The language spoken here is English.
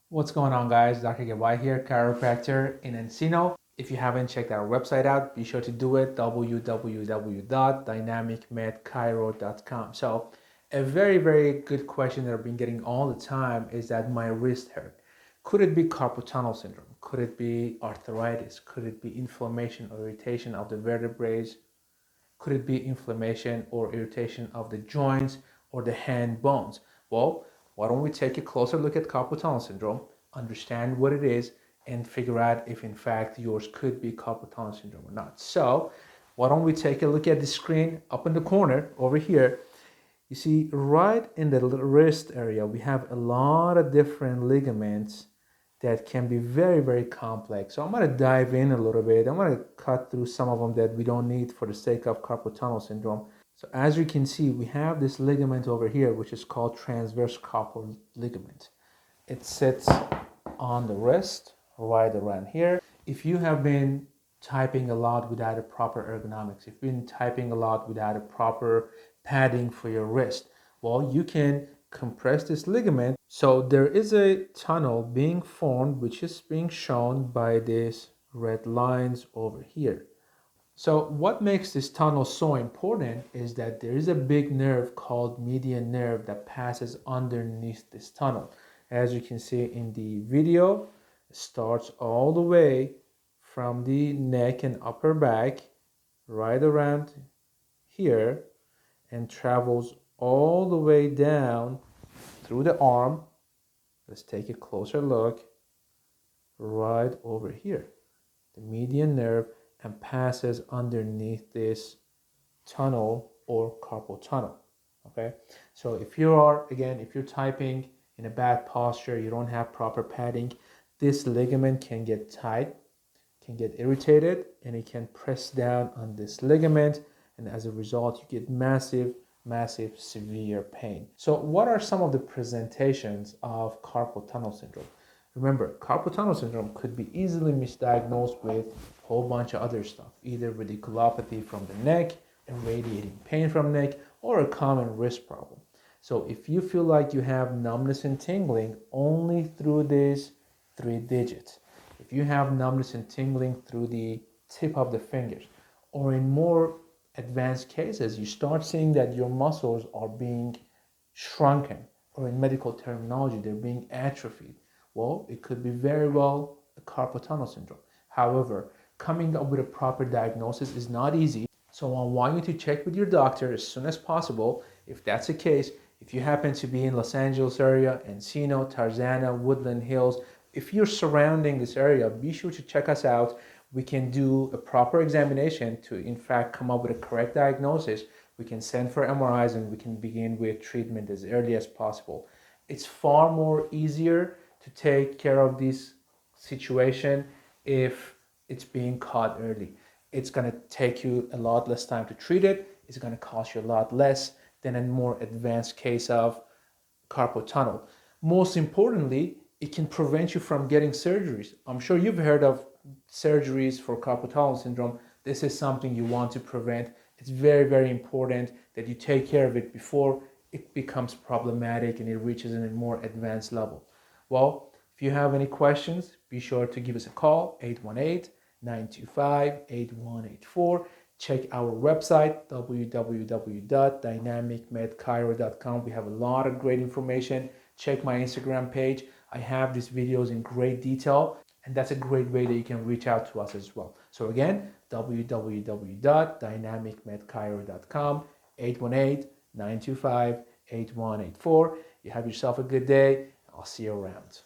What's going on, guys? Dr. Gabay here, chiropractor in Encino. If you haven't checked our website out, be sure to do it, www.dynamicmedchiro.com. So a very good question that I've been getting all the time is that my wrist hurt. Could it be carpal tunnel syndrome? Could it be arthritis? Could it be inflammation or irritation of the vertebrae? Could it be inflammation or irritation of the joints or the hand bones? Well, why don't we take a closer look at carpal tunnel syndrome, understand what it is, and figure out if in fact yours could be carpal tunnel syndrome or not. So why don't we take a look at the screen up in the corner over here. You see right in the wrist area, we have a lot of different ligaments that can be very complex. So I'm going to dive in a little bit. I'm going to cut through some of them that we don't need for the sake of carpal tunnel syndrome. So as you can see, we have this ligament over here, which is called transverse carpal ligament. It sits on the wrist right around here. If you have been typing a lot without a proper ergonomics, if you've been typing a lot without a proper padding for your wrist, well, you can compress this ligament. So there is a tunnel being formed, which is being shown by these red lines over here. So what makes this tunnel so important is that there is a big nerve called median nerve that passes underneath this tunnel. As you can see in the video, it starts all the way from the neck and upper back right around here and travels all the way down through the arm. Let's take a closer look right over here, the median nerve, and passes underneath this tunnel or carpal tunnel. Okay, so if you're typing in a bad posture, you don't have proper padding, this ligament can get tight, can get irritated, and it can press down on this ligament, and as a result you get massive severe pain. So what are some of the presentations of carpal tunnel syndrome? Remember, carpal tunnel syndrome could be easily misdiagnosed with a whole bunch of other stuff, either radiculopathy from the neck, irradiating pain from neck, or a common wrist problem. So if you feel like you have numbness and tingling only through these 3 digits, if you have numbness and tingling through the tip of the fingers, or in more advanced cases, you start seeing that your muscles are being shrunken, or in medical terminology, they're being atrophied. Well, it could be very well a carpal tunnel syndrome. However, coming up with a proper diagnosis is not easy. So I want you to check with your doctor as soon as possible. If that's the case, if you happen to be in Los Angeles area, Encino, Tarzana, Woodland Hills, if you're surrounding this area, be sure to check us out. We can do a proper examination to in fact come up with a correct diagnosis. We can send for MRIs and we can begin with treatment as early as possible. It's far more easier to take care of this situation if it's being caught early. It's going to take you a lot less time to treat it. It's going to cost you a lot less than a more advanced case of carpal tunnel. Most importantly, it can prevent you from getting surgeries. I'm sure you've heard of surgeries for carpal tunnel syndrome. This is something you want to prevent. It's very important that you take care of it before it becomes problematic and it reaches in a more advanced level. Well, if you have any questions, be sure to give us a call, 818-925-8184. Check our website, www.dynamicmedchiro.com. We have a lot of great information. Check my Instagram page. I have these videos in great detail, and that's a great way that you can reach out to us as well. So again, www.dynamicmedchiro.com, 818-925-8184. You have yourself a good day. I'll see you around.